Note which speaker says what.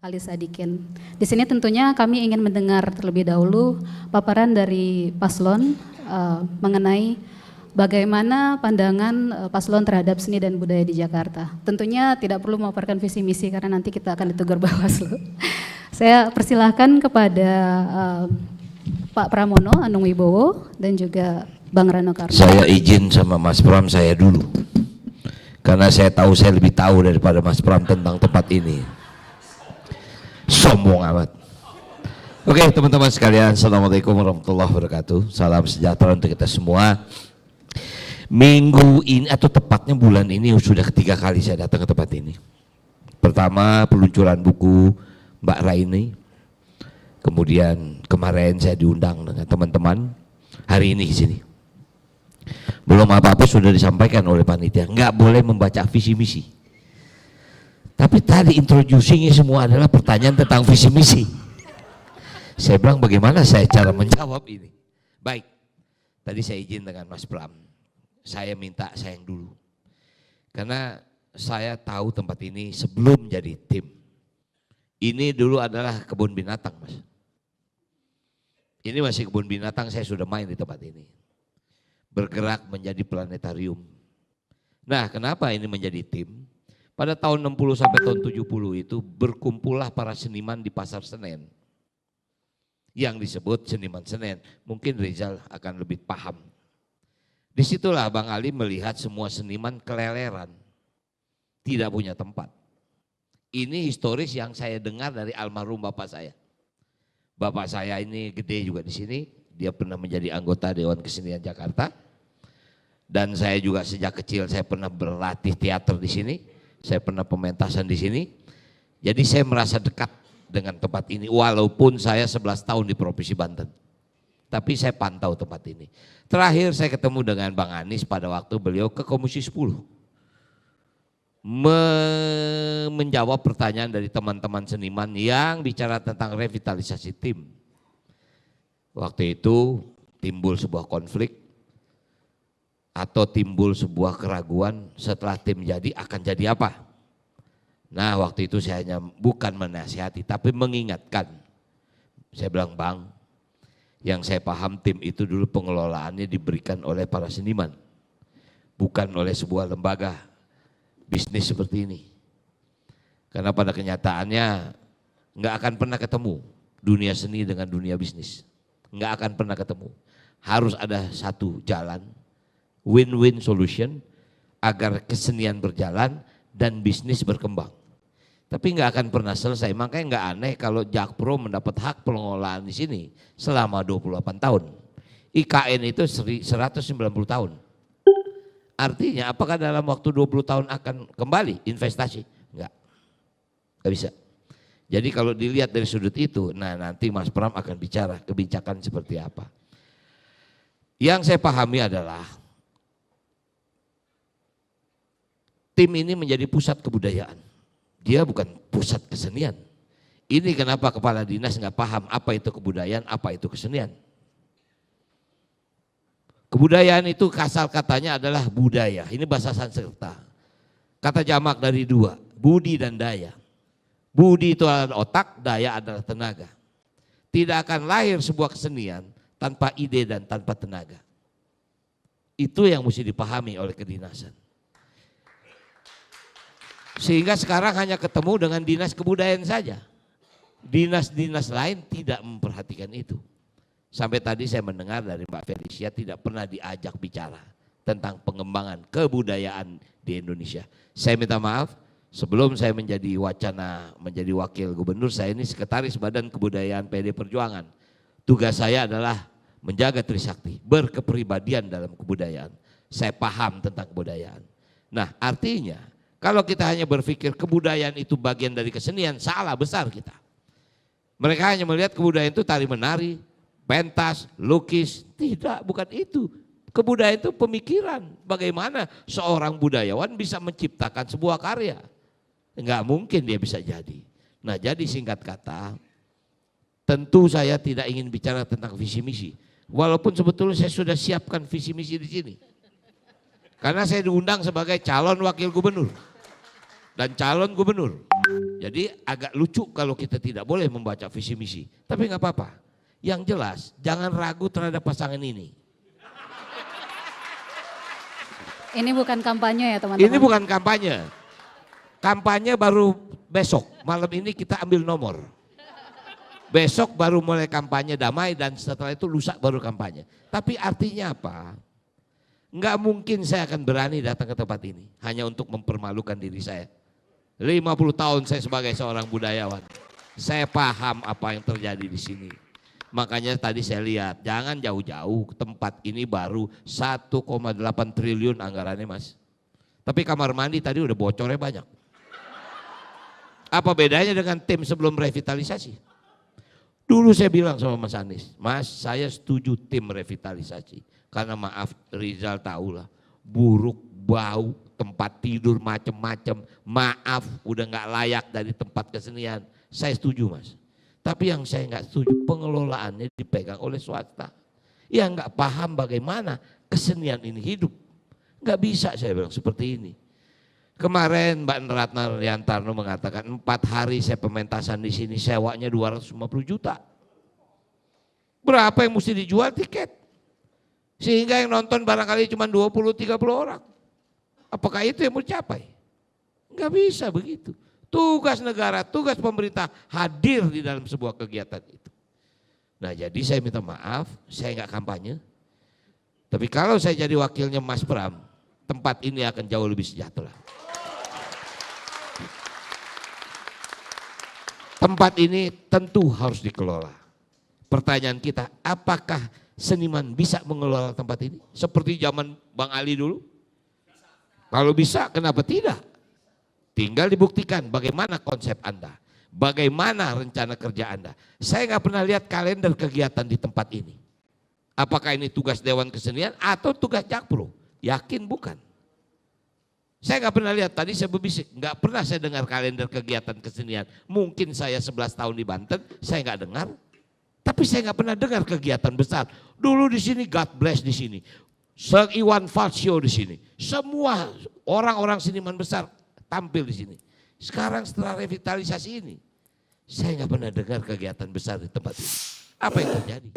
Speaker 1: Ali Sadikin. Di sini tentunya kami ingin mendengar terlebih dahulu paparan dari paslon mengenai bagaimana pandangan paslon terhadap seni dan budaya di Jakarta. Tentunya tidak perlu memaparkan visi misi karena nanti kita akan ditegur Bawaslu. Saya persilahkan kepada Pak Pramono Anung Wibowo dan juga Bang Rano Karno.
Speaker 2: Saya izin sama Mas Pram saya dulu, karena saya tahu saya lebih tahu daripada Mas Pram tentang tempat ini. Sombong amat. Oke teman-teman sekalian, assalamualaikum warahmatullahi wabarakatuh. Salam sejahtera untuk kita semua. Minggu ini atau tepatnya bulan ini sudah ketiga kali saya datang ke tempat ini. Pertama peluncuran buku Mbak Raini, kemudian kemarin saya diundang dengan teman-teman, hari ini di sini. Belum apa-apa sudah disampaikan oleh panitia, nggak boleh membaca visi misi. Tapi tadi introducingnya semua adalah pertanyaan tentang visi misi. Saya bilang bagaimana saya cara menjawab ini. Baik, tadi saya izin dengan Mas Pram, saya minta sayang dulu. Karena saya tahu tempat ini sebelum jadi tim. Ini dulu adalah kebun binatang, Mas. Ini masih kebun binatang, saya sudah main di tempat ini. Bergerak menjadi planetarium. Nah, kenapa ini menjadi tim? Pada tahun 60 sampai tahun 70 itu berkumpullah para seniman di Pasar Senen. Yang disebut seniman Senen. Mungkin Rizal akan lebih paham. Disitulah Bang Ali melihat semua seniman keleleran. Tidak punya tempat. Ini historis yang saya dengar dari almarhum bapak saya. Bapak saya ini gede juga di sini. Dia pernah menjadi anggota Dewan Kesenian Jakarta. Dan saya juga sejak kecil saya pernah berlatih teater di sini. Saya pernah pementasan di sini. Jadi saya merasa dekat dengan tempat ini walaupun saya 11 tahun di Provinsi Banten. Tapi saya pantau tempat ini. Terakhir saya ketemu dengan Bang Anies pada waktu beliau ke Komisi 10. Menjawab pertanyaan dari teman-teman seniman yang bicara tentang revitalisasi tim. Waktu itu timbul sebuah konflik atau timbul sebuah keraguan setelah tim jadi akan jadi apa. Nah waktu itu saya hanya bukan menasihati tapi mengingatkan. Saya bilang Bang, yang saya paham tim itu dulu pengelolaannya diberikan oleh para seniman. Bukan oleh sebuah lembaga bisnis seperti ini. Karena pada kenyataannya nggak akan pernah ketemu dunia seni dengan dunia bisnis. Nggak akan pernah ketemu. Harus ada satu jalan, win-win solution agar kesenian berjalan dan bisnis berkembang. Tapi nggak akan pernah selesai, makanya nggak aneh kalau Jakpro mendapat hak pengelolaan di sini selama 28 tahun. IKN itu 190 tahun. Artinya apakah dalam waktu 20 tahun akan kembali investasi? Enggak bisa. Jadi kalau dilihat dari sudut itu, nah nanti Mas Pram akan bicara kebijakan seperti apa. Yang saya pahami adalah tim ini menjadi pusat kebudayaan. Dia bukan pusat kesenian. Ini kenapa kepala dinas nggak paham apa itu kebudayaan, apa itu kesenian. Kebudayaan itu asal katanya adalah budaya. Ini bahasa Sanskerta. Kata jamak dari dua, budi dan daya. Budi itu adalah otak, daya adalah tenaga. Tidak akan lahir sebuah kesenian tanpa ide dan tanpa tenaga. Itu yang mesti dipahami oleh kedinasan. Sehingga sekarang hanya ketemu dengan dinas kebudayaan saja. Dinas-dinas lain tidak memperhatikan itu. Sampai tadi saya mendengar dari Mbak Felicia tidak pernah diajak bicara tentang pengembangan kebudayaan di Indonesia. Saya minta maaf, sebelum saya menjadi wacana menjadi wakil gubernur, saya ini sekretaris Badan Kebudayaan PD Perjuangan. Tugas saya adalah menjaga Trisakti, berkepribadian dalam kebudayaan. Saya paham tentang kebudayaan. Nah artinya kalau kita hanya berpikir kebudayaan itu bagian dari kesenian, salah besar kita. Mereka hanya melihat kebudayaan itu tari menari, pentas, lukis. Tidak, bukan itu. Kebudayaan itu pemikiran. Bagaimana seorang budayawan bisa menciptakan sebuah karya. Enggak mungkin dia bisa jadi. Nah jadi singkat kata, tentu saya tidak ingin bicara tentang visi misi. Walaupun sebetulnya saya sudah siapkan visi misi di sini. Karena saya diundang sebagai calon wakil gubernur dan calon gubernur. Jadi agak lucu kalau kita tidak boleh membaca visi misi. Tapi nggak apa-apa. Yang jelas jangan ragu terhadap pasangan ini.
Speaker 1: Ini bukan kampanye ya teman-teman.
Speaker 2: Ini bukan kampanye. Kampanye baru besok. Malam ini kita ambil nomor. Besok baru mulai kampanye damai dan setelah itu lusa baru kampanye. Tapi artinya apa? Nggak mungkin saya akan berani datang ke tempat ini. Hanya untuk mempermalukan diri saya. 50 tahun saya sebagai seorang budayawan. Saya paham apa yang terjadi di sini. Makanya tadi saya lihat, jangan jauh-jauh, tempat ini baru 1,8 triliun anggarannya Mas. Tapi kamar mandi tadi udah bocornya banyak. Apa bedanya dengan tim sebelum revitalisasi? Dulu saya bilang sama Mas Anies, Mas saya setuju tim revitalisasi. Karena maaf Rizal tahulah, buruk, bau, tempat tidur macem-macem, maaf udah gak layak dari tempat kesenian. Saya setuju Mas. Tapi yang saya nggak setuju pengelolaannya dipegang oleh swasta. Yang nggak paham bagaimana kesenian ini hidup. Nggak bisa saya bilang seperti ini. Kemarin Mbak Ratna Riantarno mengatakan 4 hari saya pementasan di sini sewanya 250 juta. Berapa yang mesti dijual tiket? Sehingga yang nonton barangkali cuma 20-30 orang. Apakah itu yang mau dicapai? Nggak bisa begitu. Tugas negara, tugas pemerintah hadir di dalam sebuah kegiatan itu. Nah jadi saya minta maaf, saya nggak kampanye. Tapi kalau saya jadi wakilnya Mas Pram, tempat ini akan jauh lebih sejahtera. Tempat ini tentu harus dikelola. Pertanyaan kita, apakah seniman bisa mengelola tempat ini? Seperti zaman Bang Ali dulu? Kalau bisa, kenapa tidak? Tinggal dibuktikan bagaimana konsep Anda, bagaimana rencana kerja Anda. Saya nggak pernah lihat kalender kegiatan di tempat ini. Apakah ini tugas Dewan Kesenian atau tugas Jakpro? Yakin bukan. Saya nggak pernah lihat, tadi saya berbisik, nggak pernah saya dengar kalender kegiatan kesenian. Mungkin saya 11 tahun di Banten, saya nggak dengar. Tapi saya nggak pernah dengar kegiatan besar. Dulu di sini God Bless di sini, Sir Iwan Fals Show di sini. Semua orang-orang seniman besar tampil di sini. Sekarang setelah revitalisasi ini, saya nggak pernah dengar kegiatan besar di tempat ini. Apa yang terjadi?